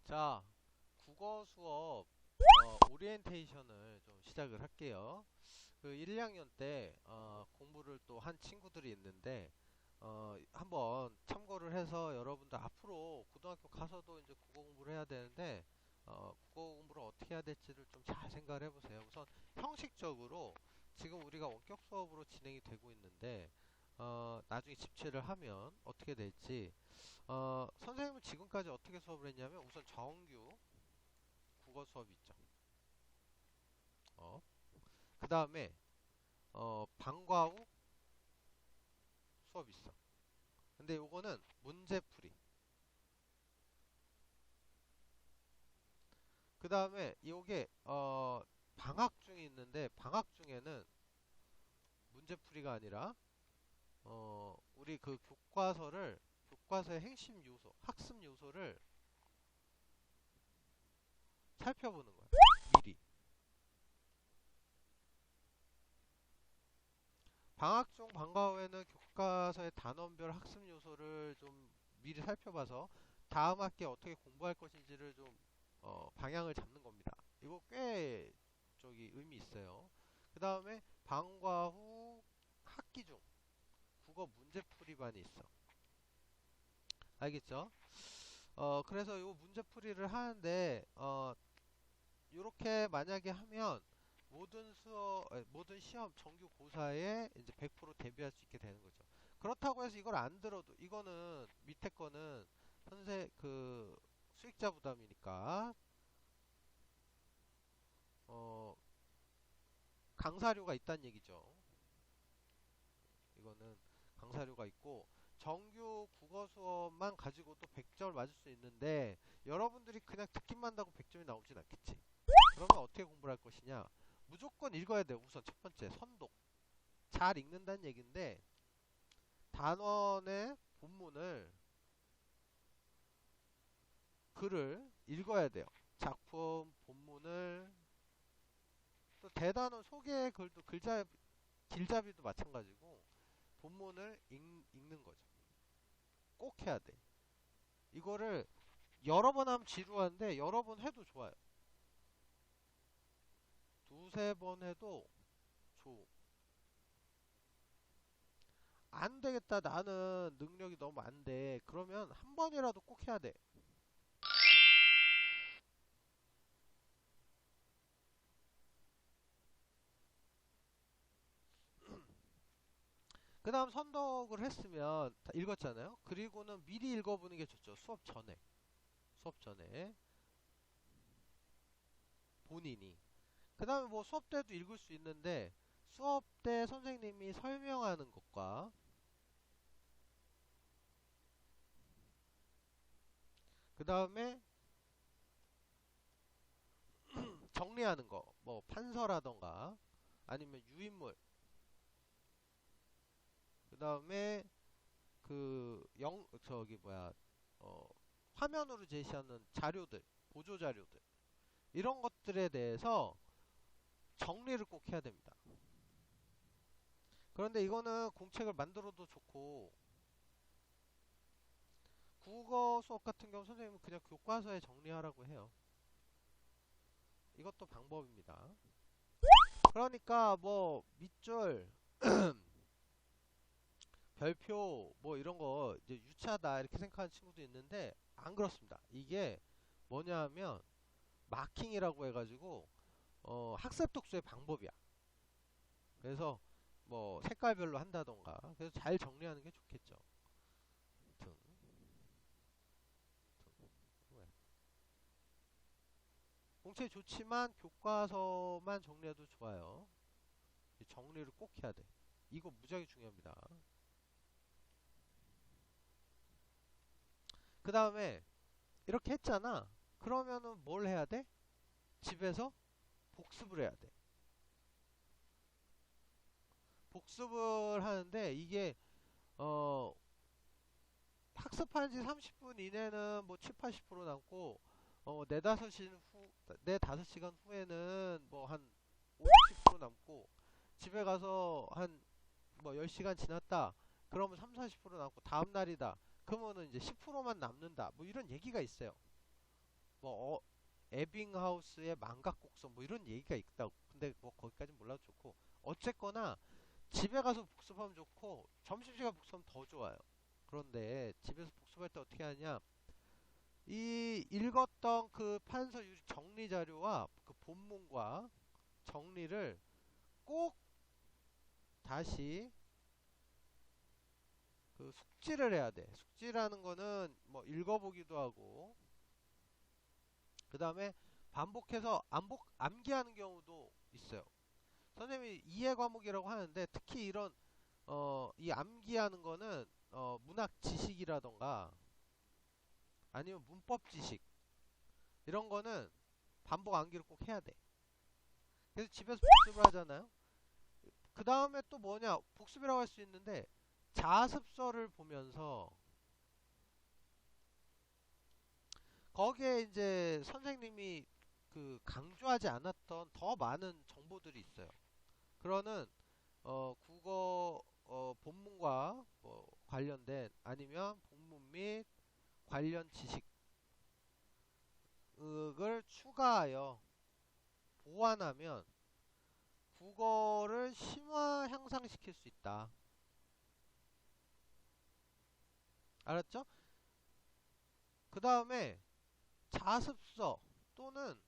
자, 국어 수업 오리엔테이션을 좀 시작을 할게요. 그 1, 2학년 때 공부를 또 한 친구들이 있는데 한번 참고를 해서 여러분들 앞으로 고등학교 가서도 이제 국어 공부를 해야 되는데 국어 공부를 어떻게 해야 될지를 좀 잘 생각을 해보세요. 우선 형식적으로 지금 우리가 원격 수업으로 진행이 되고 있는데 나중에 집체를 하면 어떻게 될지 선생님은 지금까지 어떻게 수업을 했냐면 우선 정규 국어 수업이 있죠. 그 다음에 방과 후 수업이 있어. 근데 요거는 문제풀이. 그 다음에 요게 방학 중에 있는데 방학 중에는 문제풀이가 아니라 우리 그 교과서의 핵심 요소, 학습 요소를 살펴보는 거야. 미리. 방학 중 방과 후에는 교과서의 단원별 학습 요소를 좀 미리 살펴봐서 다음 학기에 어떻게 공부할 것인지를 좀 방향을 잡는 겁니다. 이거 꽤 저기 의미 있어요. 그 다음에 방과 후 학기 중 국어 문제풀이반이 있어. 알겠죠? 그래서 요 문제풀이를 하는데 요렇게 만약에 하면 모든 시험 정규 고사에 이제 100% 대비할 수 있게 되는 거죠. 그렇다고 해서 이걸 안 들어도 이거는 밑에 거는 수익자 부담이니까 어 강사료가 있다는 얘기죠. 이거는 강사료가 있고 정규 국어 수업만 가지고도 100점을 맞을 수 있는데 여러분들이 그냥 듣기만 한다고 100점이 나오진 않겠지. 그러면 어떻게 공부를 할 것이냐? 무조건 읽어야 돼요. 우선 첫 번째 선독. 잘 읽는다는 얘기인데 단원의 본문을 글을 읽어야 돼요. 작품 본문을 또 대단원 소개 글도 길잡이도 마찬가지고 본문을 읽는 거죠. 꼭 해야 돼. 이거를 여러 번 하면 지루한데 여러 번 해도 좋아요. 두세 번 해도 좋고 안 되겠다 나는 능력이 너무 안 돼. 그러면 한 번이라도 꼭 해야 돼. 그 다음 선독을 했으면 다 읽었잖아요. 그리고는 미리 읽어보는 게 좋죠. 수업 전에 본인이. 그 다음에 뭐 수업 때도 읽을 수 있는데 수업 때 선생님이 설명하는 것과 그 다음에 정리하는 거, 뭐 판서라던가 아니면 유인물, 그 다음에 어, 화면으로 제시하는 자료들, 보조 자료들 이런 것들에 대해서 정리를 꼭 해야 됩니다. 그런데 이거는 공책을 만들어도 좋고 국어 수업 같은 경우 선생님은 그냥 교과서에 정리하라고 해요. 이것도 방법입니다. 그러니까 뭐 밑줄 별표 뭐 이런 거 이제 유치하다 이렇게 생각하는 친구도 있는데 안 그렇습니다. 이게 뭐냐 하면 마킹이라고 해가지고 학습 독서의 방법이야. 그래서 뭐 색깔별로 한다던가 그래서 잘 정리하는 게 좋겠죠. 등, 등. 공책 좋지만 교과서만 정리해도 좋아요. 정리를 꼭 해야 돼. 이거 무지하게 중요합니다. 그 다음에 이렇게 했잖아. 그러면은 뭘 해야 돼? 집에서 복습을 해야 돼. 복습을 하는데 이게 어 학습한 지 30분 이내는 뭐 7, 80% 남고 네 다섯 시간 후에는 뭐 한 50, 60% 남고 집에 가서 한 뭐 10시간 지났다. 그러면 3, 40% 남고 다음 날이다. 그러면은 이제 10%만 남는다. 뭐 이런 얘기가 있어요. 뭐 에빙하우스의 망각곡선 뭐 이런 얘기가 있다고. 근데 뭐 거기까지 몰라도 좋고, 어쨌거나 집에 가서 복습하면 좋고 점심시간 복습하면 더 좋아요. 그런데 집에서 복습할 때 어떻게 하냐, 이 읽었던 그 판서 유리 정리 자료와 그 본문과 정리를 꼭 다시 그 숙지를 해야 돼. 숙지라는 거는 뭐 읽어보기도 하고, 그 다음에 반복해서 암기하는 경우도 있어요. 선생님이 이해 과목이라고 하는데, 특히 이런 이 암기하는 거는 문학 지식이라던가 아니면 문법 지식, 이런 거는 반복 암기를 꼭 해야 돼. 그래서 집에서 복습을 하잖아요. 그 다음에 또 뭐냐, 복습이라고 할 수 있는데, 자습서를 보면서 거기에 이제 선생님이 그 강조하지 않았던 더 많은 정보들이 있어요. 그러는 국어 본문과 뭐 관련된, 아니면 본문 및 관련 지식을 추가하여 보완하면 국어를 심화 향상시킬 수 있다. 알았죠? 그 다음에 자습서 또는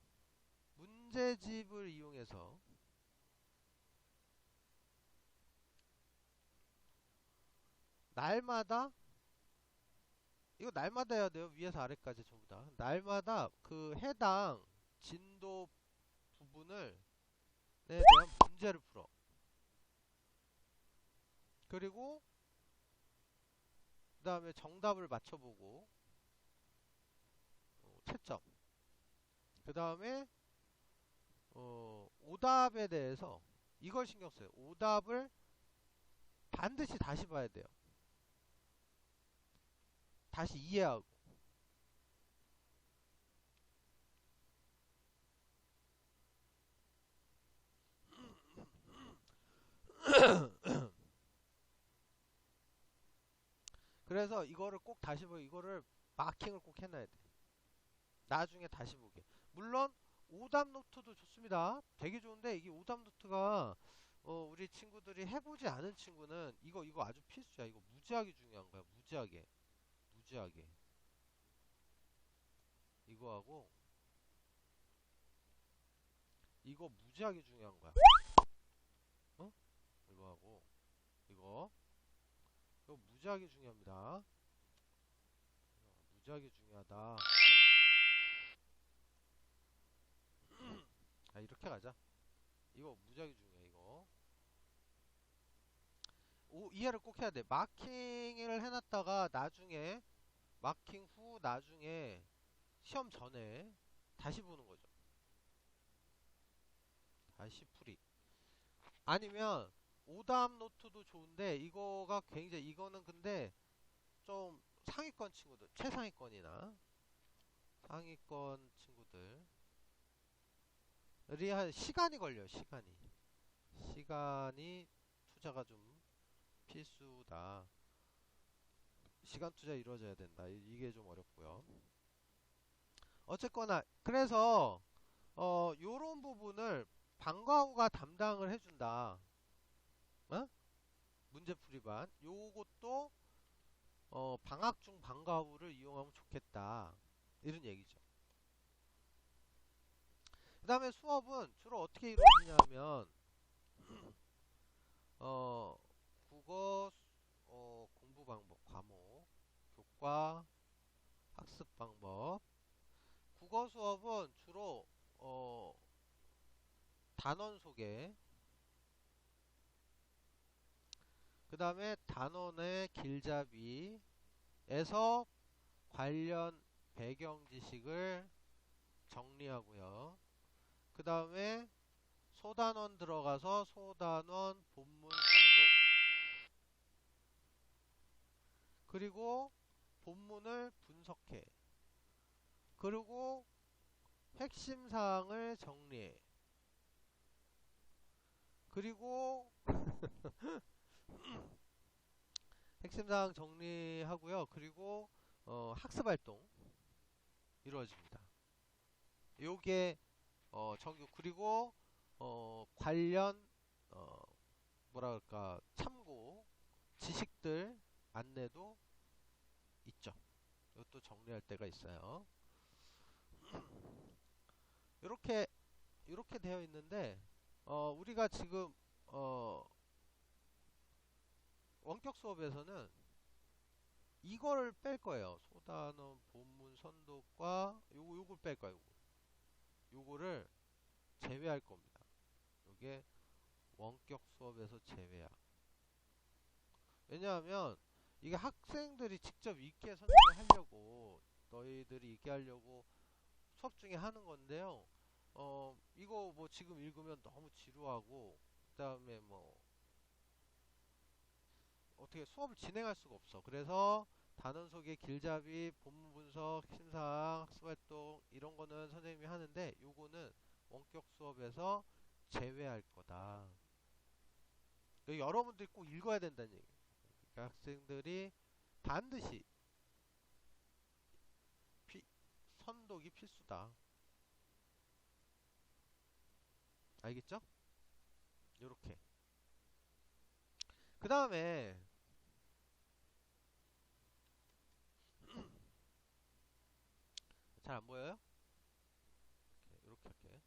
문제집을 이용해서 날마다, 이거 날마다 해야 돼요. 위에서 아래까지 전부 다 날마다 그 해당 진도 부분을 에 대한 문제를 풀어. 그리고 그 다음에 정답을 맞춰보고 채점. 그 다음에 오답에 대해서 이걸 신경 써요. 오답을 반드시 다시 봐야 돼요. 다시 이해하고. 그래서 이거를 꼭 다시 보고, 이거를 마킹을 꼭 해놔야 돼. 나중에 다시 보게. 물론 오답 노트도 좋습니다. 되게 좋은데, 이게 오답 노트가 우리 친구들이 해보지 않은 친구는 이거 아주 필수야. 이거 무지하게 중요한 거야. 무지하게 이거하고 이거 무지하게 중요한 거야. 어? 이거하고 이거 무지하게 중요합니다. 무지하게 중요하다. 아, 이렇게 가자. 이거 무지하게 중요해. 이거 이해를 꼭 해야 돼. 마킹을 해놨다가 나중에, 마킹 후 나중에 시험 전에 다시 보는 거죠. 다시 풀이. 아니면 오답 노트도 좋은데, 이거가 굉장히, 이거는 근데 좀 상위권 친구들, 최상위권이나 상위권 친구들이 한 시간이 걸려요. 시간이 투자가 좀 필수다. 시간 투자 이루어져야 된다. 이게 좀 어렵고요. 어쨌거나 그래서 요런 부분을 방과후가 담당을 해준다. 어? 문제풀이반 요것도 방학 중 방과후를 이용하면 좋겠다, 이런 얘기죠. 그 다음에 수업은 주로 어떻게 이루어지냐 하면 국어 공부 방법, 과목, 교과, 학습 방법. 국어 수업은 주로 단원 소개, 그 다음에 단원의 길잡이에서 관련 배경 지식을 정리하고요. 그 다음에 소단원 들어가서 소단원 본문 성독, 그리고 본문을 분석해, 그리고 핵심 사항을 정리해, 그리고 핵심 사항 정리하고요. 그리고 학습 활동 이루어집니다. 요게 정규. 그리고 관련 뭐라 그럴까 참고 지식들 안내도 있죠. 이것도 정리할 때가 있어요. 이렇게 이렇게 되어 있는데 우리가 지금 원격 수업에서는 이거를 뺄 거예요. 소단원 본문 선독과 요걸 뺄 거예요. 요거를 제외할 겁니다. 요게 원격 수업에서 제외야. 왜냐하면 이게 학생들이 직접 읽게 선생님이 하려고, 너희들이 읽게 하려고 수업 중에 하는 건데요. 이거 뭐 지금 읽으면 너무 지루하고, 그 다음에 뭐 어떻게 수업을 진행할 수가 없어. 그래서 단원 소개, 길잡이, 본문 분석, 심사학, 학습활동 이런 거는 선생님이 하는데, 요거는 원격 수업에서 제외할 거다. 여러분들이 꼭 읽어야 된다는 얘기예요. 그러니까 학생들이 반드시 선독이 필수다. 알겠죠? 요렇게. 그 다음에 잘 안 보여요? 이렇게 할게.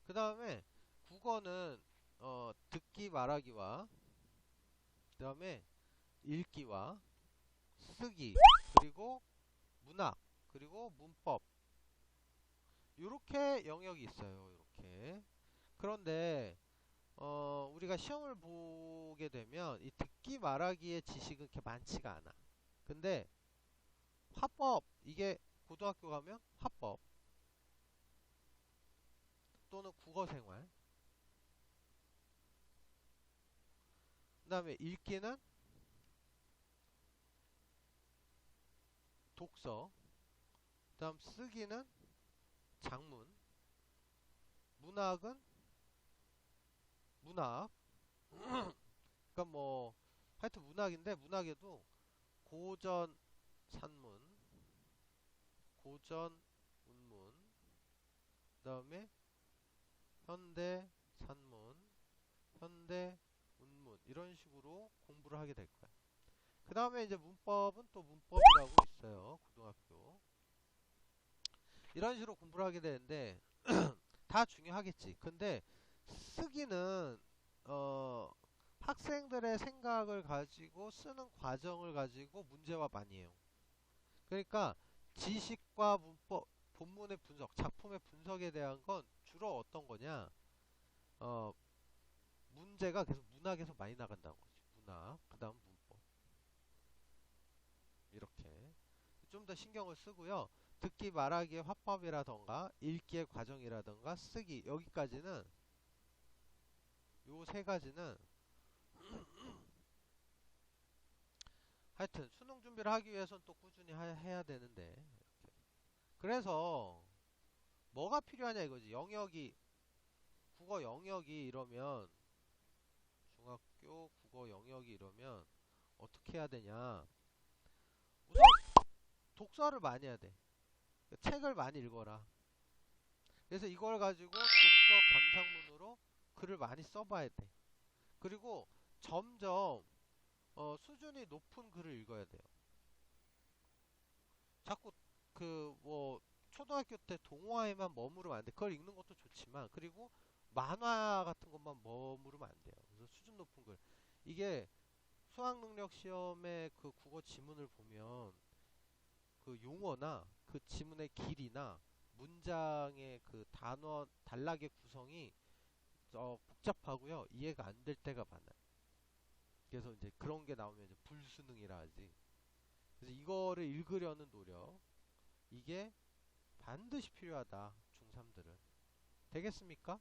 그 다음에 국어는 듣기 말하기와, 그 다음에 읽기와 쓰기, 그리고 문학, 그리고 문법, 요렇게 영역이 있어요. 요렇게. 그런데 우리가 시험을 보게 되면 이 듣기 말하기의 지식은 그렇게 많지가 않아. 근데 화법, 이게 고등학교 가면 화법 또는 국어생활, 그 다음에 읽기는 독서, 그 다음 쓰기는 장문, 문학은 문학. 그러니까 뭐 하여튼 문학인데, 문학에도 고전 산문, 고전 운문, 그 다음에 현대 산문, 현대 운문, 이런 식으로 공부를 하게 될 거야. 그 다음에 이제 문법은 또 문법이라고 있어요. 고등학교. 이런 식으로 공부를 하게 되는데 다 중요하겠지. 근데 쓰기는 학생들의 생각을 가지고 쓰는 과정을 가지고 문제와 많이 해요. 그러니까 지식과 문법, 본문의 분석, 작품의 분석에 대한 건 주로 어떤 거냐? 어, 문제가 계속 문학에서 많이 나간다는 거지. 문학, 그 다음 문법. 이렇게. 좀 더 신경을 쓰고요. 듣기 말하기의 화법이라던가, 읽기의 과정이라던가, 쓰기. 여기까지는, 요 세 가지는 하여튼 수능 준비를 하기 위해서는 또 꾸준히 해야 되는데. 이렇게. 그래서 뭐가 필요하냐 이거지. 영역이, 국어 영역이 이러면, 중학교 국어 영역이 이러면 어떻게 해야 되냐. 우선 독서를 많이 해야 돼. 책을 많이 읽어라. 그래서 이걸 가지고 독서 감상문으로 글을 많이 써봐야 돼. 그리고 점점 수준이 높은 글을 읽어야 돼요. 자꾸 그 뭐 초등학교 때 동화에만 머무르면 안 돼. 그걸 읽는 것도 좋지만, 그리고 만화 같은 것만 머무르면 안 돼요. 그래서 수준 높은 글. 이게 수학능력 시험의 그 국어 지문을 보면 그 용어나 그 지문의 길이나 문장의 그 단어 단락의 구성이 복잡하고요. 이해가 안 될 때가 많아요. 그래서 이제 그런 게 나오면 이제 불수능이라 하지. 그래서 이거를 읽으려는 노력, 이게 반드시 필요하다. 중3들은. 되겠습니까?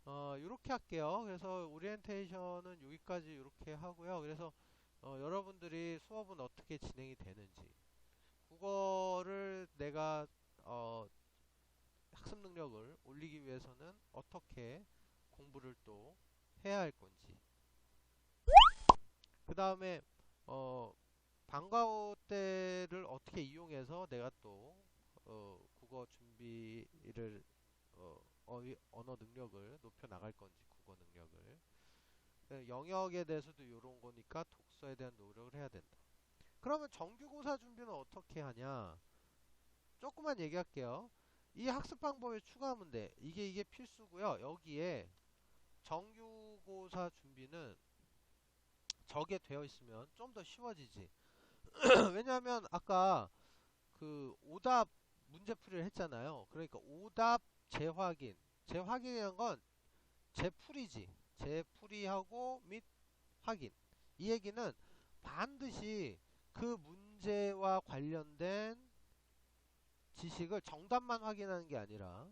요렇게 할게요. 그래서 오리엔테이션은 여기까지 요렇게 하고요. 그래서 여러분들이 수업은 어떻게 진행이 되는지, 국어를 내가 학습 능력을 올리기 위해서는 어떻게 공부를 또 해야 할 건지, 그 다음에 방과후 때를 어떻게 이용해서 내가 또 국어 국어 준비를 언어 능력을 높여 나갈 건지 국어 능력을 영역에 대해서도 이런 거니까 독서에 대한 노력을 해야 된다. 그러면 정규고사 준비는 어떻게 하냐? 조금만 얘기할게요. 이 학습 방법에 추가하면 돼. 이게 필수고요. 여기에 정규고사 준비는 저게 되어 있으면 좀 더 쉬워지지. 왜냐하면 아까 그 오답 문제풀이를 했잖아요. 그러니까 오답 재확인. 재확인이란 건 재풀이지. 재풀이하고 및 확인. 이 얘기는 반드시 그 문제와 관련된 지식을 정답만 확인하는 게 아니라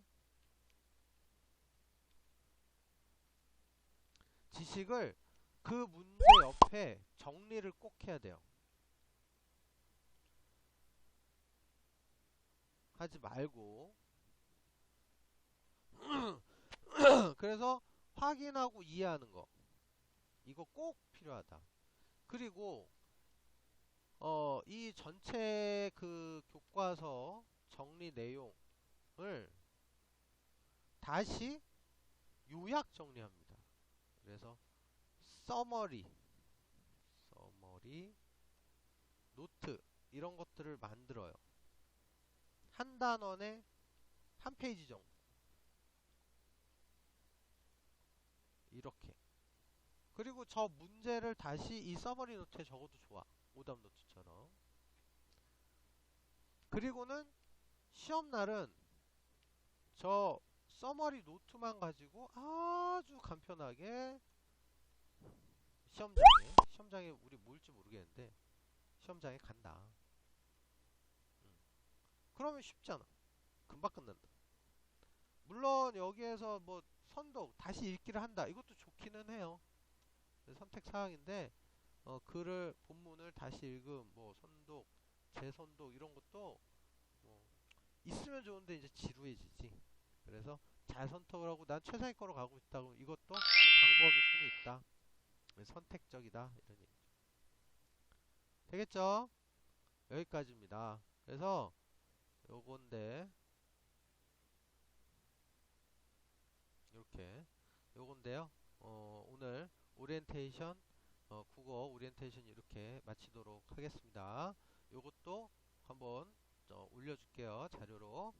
지식을 그 문제 옆에 정리를 꼭 해야 돼요. 하지 말고 그래서 확인하고 이해하는 거 이거 꼭 필요하다. 그리고 이 전체 그 교과서 정리 내용을 다시 요약 정리합니다. 그래서 서머리, 노트 이런 것들을 만들어요. 한 단원에 한 페이지 정도 이렇게. 그리고 저 문제를 다시 이 서머리 노트에 적어도 좋아. 오답 노트처럼. 그리고는 시험날은 저 서머리 노트만 가지고 아주 간편하게 시험장에 우리 뭘지 모르겠는데 시험장에 간다. 그러면 쉽잖아. 금방 끝난다. 물론 여기에서 뭐 선독 다시 읽기를 한다. 이것도 좋기는 해요. 선택 사항인데 글을 본문을 다시 읽음, 뭐 선독, 재선독 이런 것도 뭐 있으면 좋은데 이제 지루해지지. 그래서 잘 선택을 하고 난 최상의 거로 가고 있다고 이것도 방법일 수는 있다. 선택적이다 이런 얘기. 되겠죠? 여기까지입니다. 그래서 요건데 이렇게 요건데요. 오늘 오리엔테이션 국어 오리엔테이션 이렇게 마치도록 하겠습니다. 요것도 한번 올려줄게요. 자료로.